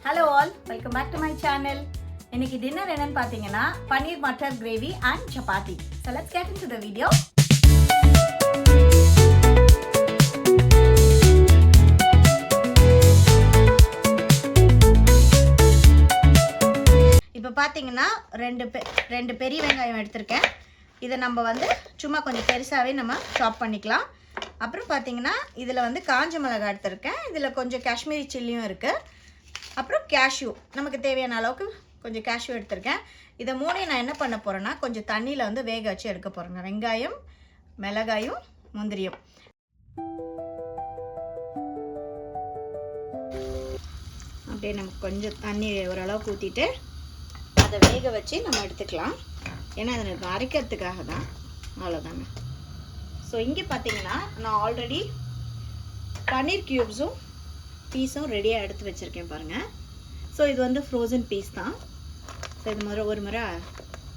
Hello all, welcome back to my channel. இன்னைக்கு dinner என்னன்னு பாத்தீங்கன்னா paneer matar gravy and chapati. So let's get into the video. இப்போ பாத்தீங்கன்னா ரெண்டு பெரிய வெங்காயம் எடுத்துர்க்கேன். இத நம்ம வந்து சும்மா கொஞ்சம் பெருசாவே நம்ம சாப் பண்ணிக்கலாம். அப்புறம் பாத்தீங்கன்னா இதுல வந்து காஞ்ச மிளகாய் எடுத்துர்க்கேன். இதுல கொஞ்சம் காஷ்மீரி சில்லியும் இருக்கு. அப்புறம் கேஷ்யூ நமக்கு தேவையான அளவுக்கு கொஞ்சம் கேஷ்யூ எடுத்துர்க்கேன். இதை மூணையும் நான் என்ன பண்ண போறேன்னா கொஞ்சம் தண்ணியில் வந்து வேக வச்சு எடுக்க போறேங்க. வெங்காயம், மிளகாயும், முந்திரியும். அப்படியே நமக்கு கொஞ்சம் தண்ணி ஓரளவுக்கு ஊற்றிட்டு அதை வேக வச்சு நம்ம எடுத்துக்கலாம். ஏன்னா அதை எனக்கு அரைக்கிறதுக்காக தான். அவ்வளோதாங்க. ஸோ இங்கே பார்த்தீங்கன்னா நான் ஆல்ரெடி பன்னீர் க்யூப்ஸும் பீஸும் ரெடியாக எடுத்து வச்சுருக்கேன் பாருங்கள். ஸோ இது வந்து ஃப்ரோசன் பீஸ் தான். ஸோ இது ஒரு முறை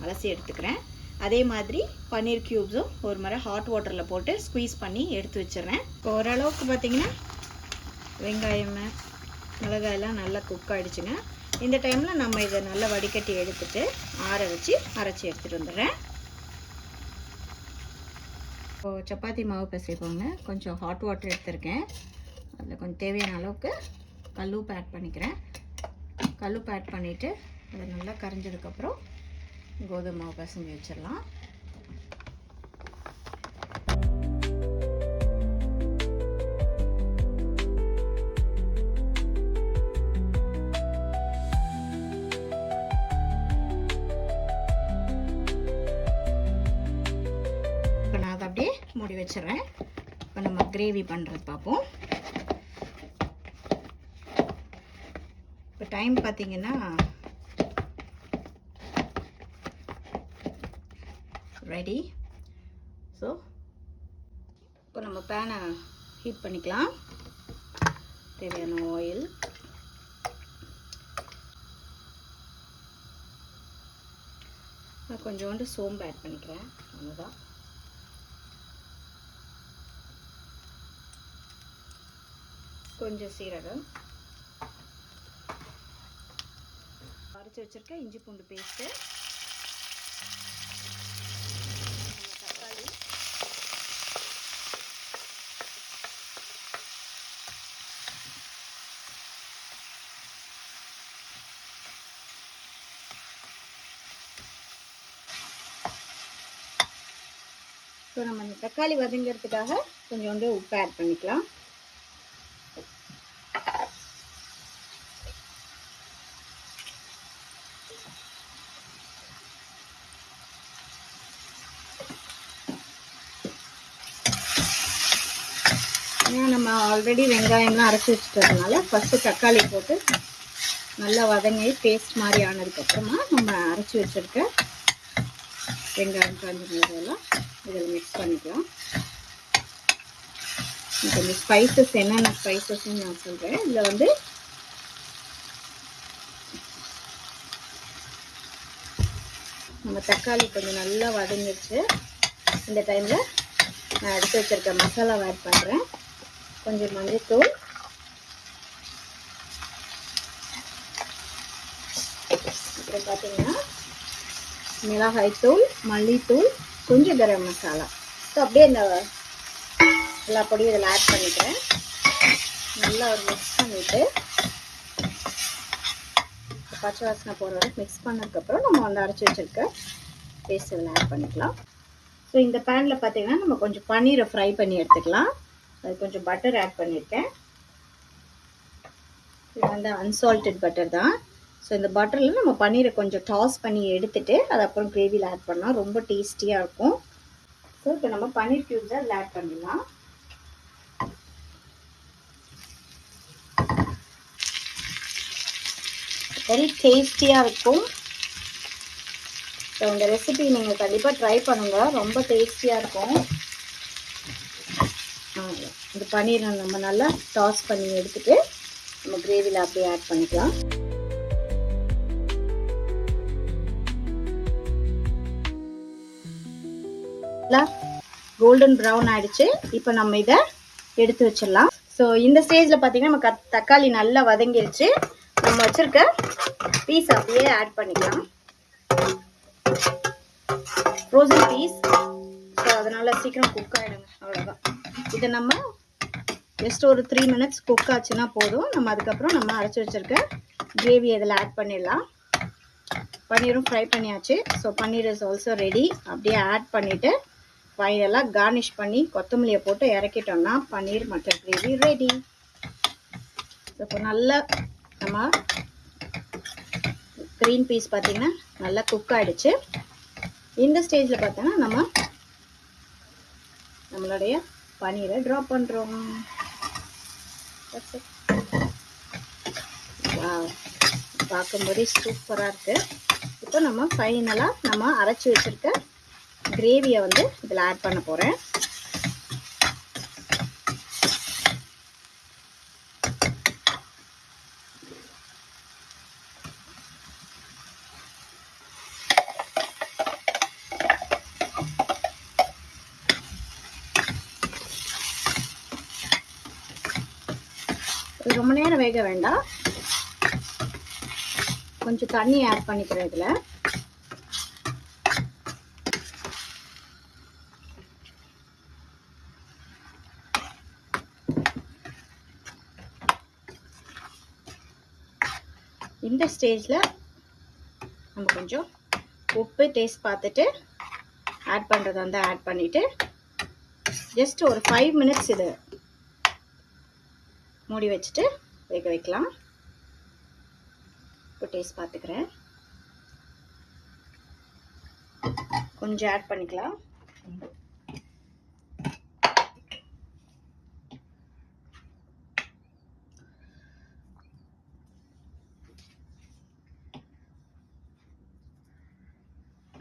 அலசி எடுத்துக்கிறேன். அதே மாதிரி பன்னீர் க்யூப்ஸும் ஒரு முறை ஹாட் வாட்டரில் போட்டு ஸ்குவீஸ் பண்ணி எடுத்து வச்சிடுறேன். இப்போ ஓரளவுக்கு பார்த்தீங்கன்னா வெங்காயம் மிளகாயெல்லாம் நல்லா குக் ஆகிடுச்சுங்க. இந்த டைமில் நம்ம இதை நல்லா வடிகட்டி எடுத்துட்டு ஆற வச்சு அரைச்சி எடுத்துகிட்டு வந்துடுறேன். இப்போது சப்பாத்தி மாவு பிசைப்போங்க. கொஞ்சம் ஹாட் வாட்டர் எடுத்துருக்கேன். அதில் கொஞ்சம் தேவையான அளவுக்கு கல்லுப்பு ஆட் பண்ணிக்கிறேன். கல்லுப்பு ஆட் பண்ணிவிட்டு அது நல்லா கரைஞ்சதுக்கப்புறம் கோதுமை மாவு பிசைஞ்சு வச்சிடலாம். இப்போ நான் அதை அப்படியே மூடி வச்சிடுறேன். இப்போ நம்ம கிரேவி பண்ணுறது பார்ப்போம். இப்போ டைம் பார்த்தீங்கன்னா ரெடி. ஸோ இப்போ நம்ம பேனை ஹீட் பண்ணிக்கலாம். தேவையான ஆயில், நான் கொஞ்சோண்டு சோம்பு ஆட் பண்ணிக்கிறேன். அவ்வளோதான். கொஞ்சம் சீரகம், அரைச்சி வச்சிருக்க இஞ்சி பூண்டு பேஸ்ட்டு, தக்காளி, இப்போ நம்ம இந்த தக்காளி வதங்கிறதுக்காக கொஞ்சோண்டு உப்பு ஆட் பண்ணிக்கலாம். ஏன்னா நம்ம ஆல்ரெடி வெங்காயம்லாம் அரைச்சி வச்சுட்டதுனால ஃபஸ்ட்டு தக்காளி போட்டு நல்லா வதங்கி பேஸ்ட் மாதிரி ஆனதுக்கப்புறமா நம்ம அரைச்சி வச்சுருக்க வெங்காயம் காஞ்ச மிளகாயெல்லாம் இதில் மிக்ஸ் பண்ணிக்கலாம். கொஞ்சம் ஸ்பைசஸ் என்னென்ன ஸ்பைசஸ்ன்னு நான் சொல்கிறேன். இதில் வந்து நம்ம தக்காளி கொஞ்சம் நல்லா வதங்கிடுச்சு. இந்த டைமில் நான் எடுத்து வச்சுருக்க மசாலாவை ஆட் பண்ணுறேன். கொஞ்சம் மஞ்சள்தூள், அப்புறம் பார்த்தீங்கன்னா மிளகாய்த்தூள், மல்லித்தூள், கொஞ்சம் கரம் மசாலா. ஸோ அப்படியே இந்த எல்லா பொடியும் இதில் ஆட் பண்ணிக்கிறேன். நல்லா ஒரு மிக்ஸ் பண்ணிவிட்டு பச்சை வாசனை போகிற வரைக்கும் மிக்ஸ் பண்ணதுக்கப்புறம் நம்ம வந்து அரைச்சி வச்சுருக்க பேஸ்ட் இதில் ஆட் பண்ணிக்கலாம். ஸோ இந்த பேனில் பார்த்தீங்கன்னா நம்ம கொஞ்சம் பன்னீரை ஃப்ரை பண்ணி எடுத்துக்கலாம். அது கொஞ்சம் பட்டர் ஆட் பண்ணியிருக்கேன். இது வந்து அன்சால்டட் பட்டர் தான். ஸோ இந்த பட்டரில் நம்ம பன்னீரை கொஞ்சம் டாஸ் பண்ணி எடுத்துட்டு அது அப்புறம் கிரேவியில் ஆட் பண்ணால் ரொம்ப டேஸ்டியாக இருக்கும். ஸோ இப்போ நம்ம பன்னீர் க்யூப்ஸை அதில் ஆட் பண்ணிடலாம். வெரி டேஸ்டியாக இருக்கும். ஸோ இந்த ரெசிபி நீங்கள் கண்டிப்பாக ட்ரை பண்ணுங்கள். ரொம்ப டேஸ்டியாக இருக்கும். இந்த பன்னீரை நம்ம நல்லா டாஸ் பண்ணி எடுத்துட்டு நம்ம கிரேவியில் அப்படியே ஆட் பண்ணிக்கலாம். கோல்டன் ப்ரௌன் ஆயிடுச்சு. இப்போ நம்ம இதை எடுத்து வச்சிடலாம். ஸோ இந்த ஸ்டேஜில் பார்த்தீங்கன்னா நம்ம தக்காளி நல்லா வதங்கிடுச்சு. நம்ம வச்சிருக்க பீஸ் அப்படியே ஆட் பண்ணிக்கலாம். ஃப்ரோசன் பீஸ், ஸோ அதனால் சீக்கிரம் குக் ஆகிடுங்க. அவ்வளோதான். இதை நம்ம ஜஸ்ட் ஒரு 3 minutes குக் ஆச்சுன்னா போதும். நம்ம அதுக்கப்புறம் நம்ம அரைச்சி வச்சுருக்க கிரேவி இதில் ஆட் பண்ணிடலாம். பன்னீரும் ஃப்ரை பண்ணியாச்சு. So paneer is also ready. அப்படியே ஆட் பண்ணிவிட்டு ஃபைனலாக கார்னிஷ் பண்ணி கொத்தமல்லியை போட்டு இறக்கிட்டோம்னா பன்னீர் மட்டர் கிரேவி ரெடி. இப்போ நல்லா நம்ம க்ரீன் பீஸ் பார்த்திங்கன்னா நல்லா குக் ஆகிடுச்சு. இந்த ஸ்டேஜில் பார்த்தோன்னா நம்மளுடைய பன்னீரை ட்ராப் பண்ணுறோம். பார்க்கும்போதே சூப்பராக இருக்குது. இப்போ நம்ம ஃபைனலாக நம்ம அரைச்சி வச்சுருக்க கிரேவியை வந்து இதில் ஆட் பண்ண போகிறேன். ரொம்ப நேரம் வேக வேண்டாம், கொஞ்சம் தண்ணி ஆட் பண்ணிக்கிறேன் இதில். இந்த ஸ்டேஜில் நம்ம கொஞ்சம் உப்பு டேஸ்ட் பார்த்துட்டு ஆட் பண்ணுறதா இருந்தால் ஆட் பண்ணிவிட்டு ஜஸ்ட் ஒரு 5 minutes இது மூடி வச்சுட்டு வேக வைக்கலாம். இப்போ டேஸ்ட் பார்த்துக்கிறேன். கொஞ்சம் ஆட் பண்ணிக்கலாம்.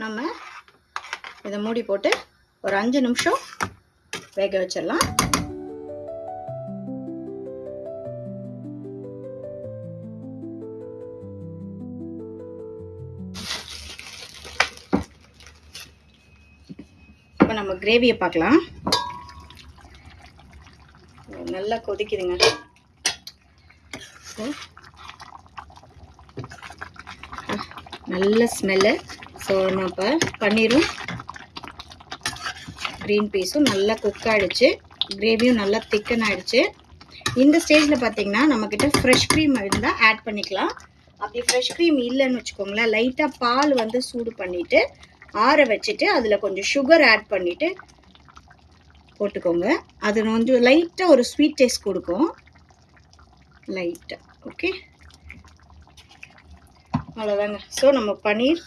நம்ம இதை மூடி போட்டு ஒரு 5 நிமிஷம் வேக வச்சிடலாம். இப்போ நம்ம கிரேவியை பார்க்கலாம். நல்லா கொதிக்குதுங்க. நல்ல ஸ்மெல்லு. ஸோ நம்ம இப்போ பன்னீரும் க்ரீன் பீஸும் நல்லா குக் ஆகிடுச்சு. கிரேவியும் நல்லா திக்கன் ஆகிடுச்சு. இந்த ஸ்டேஜில் பார்த்தீங்கன்னா நம்மக்கிட்ட ஃப்ரெஷ் க்ரீம் இருந்தால் ஆட் பண்ணிக்கலாம். அப்படி ஃப்ரெஷ் க்ரீம் இல்லைன்னு வச்சுக்கோங்களேன், லைட்டாக பால் வந்து சூடு பண்ணிவிட்டு ஆற வச்சுட்டு அதில் கொஞ்சம் சுகர் ஆட் பண்ணிவிட்டு போட்டுக்கோங்க. அது கொஞ்சம் லைட்டாக ஒரு ஸ்வீட் டேஸ்ட் கொடுக்கும். லைட்டாக ஓகே, அவ்வளோதாங்க. ஸோ நம்ம பன்னீர்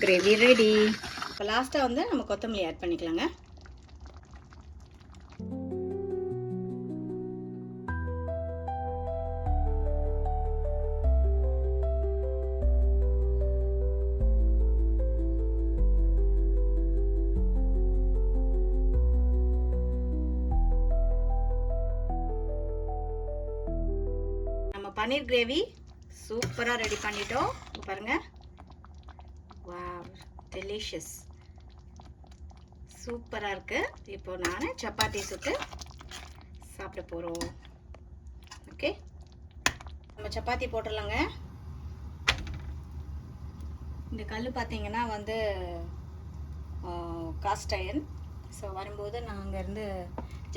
கிரேவி ரெடி. இப்போ லாஸ்ட்டாக வந்து நம்ம கொத்தமல்லி ஆட் பண்ணிக்கலாங்க. பன்னீர் கிரேவி சூப்பராக ரெடி பண்ணிட்டோம். பாருங்க, வாவ், டெலிஷியஸ், சூப்பராக இருக்கு. இப்போ நான் சப்பாத்தி சுட்டு சாப்பிட போகிறோம். ஓகே, நம்ம சப்பாத்தி போட்டுடலாங்க. இந்த கல் பார்த்தீங்கன்னா வந்து காஸ்ட் அயர்ன். ஸோ வரும்போது நான் அங்கேருந்து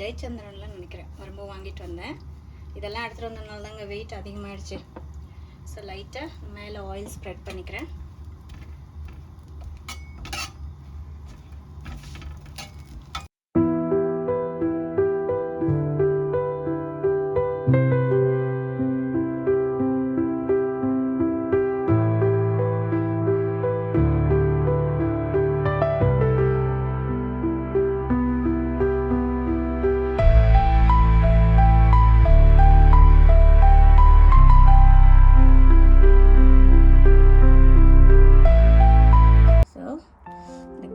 ஜெயச்சந்திரன்லாம் நினைக்கிறேன் வரும்போது வாங்கிட்டு வந்தேன். இதெல்லாம் எடுத்துகிட்டு வந்ததுனால தாங்க வெயிட் அதிகமாகிடுச்சு. ஸோ லைட்டாக மேலே ஆயில் ஸ்ப்ரெட் பண்ணிக்கிறேன்.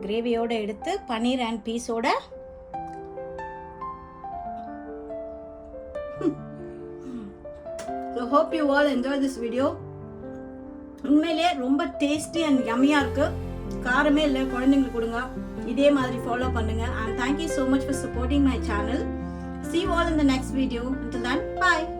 கிரேவியோட எடுத்து பன்னீர் அண்ட் பீஸோட So hope you all enjoy this video. உண்மையிலே ரொம்ப டேஸ்டி அண்ட் யம்மியா இருக்கு. காரமே இல்லை, குழந்தைங்களுக்கு கொடுங்க. இதே மாதிரி ஃபாலோ பண்ணுங்க. And thank you so much for supporting my channel. See you all in the next video. Until then, bye.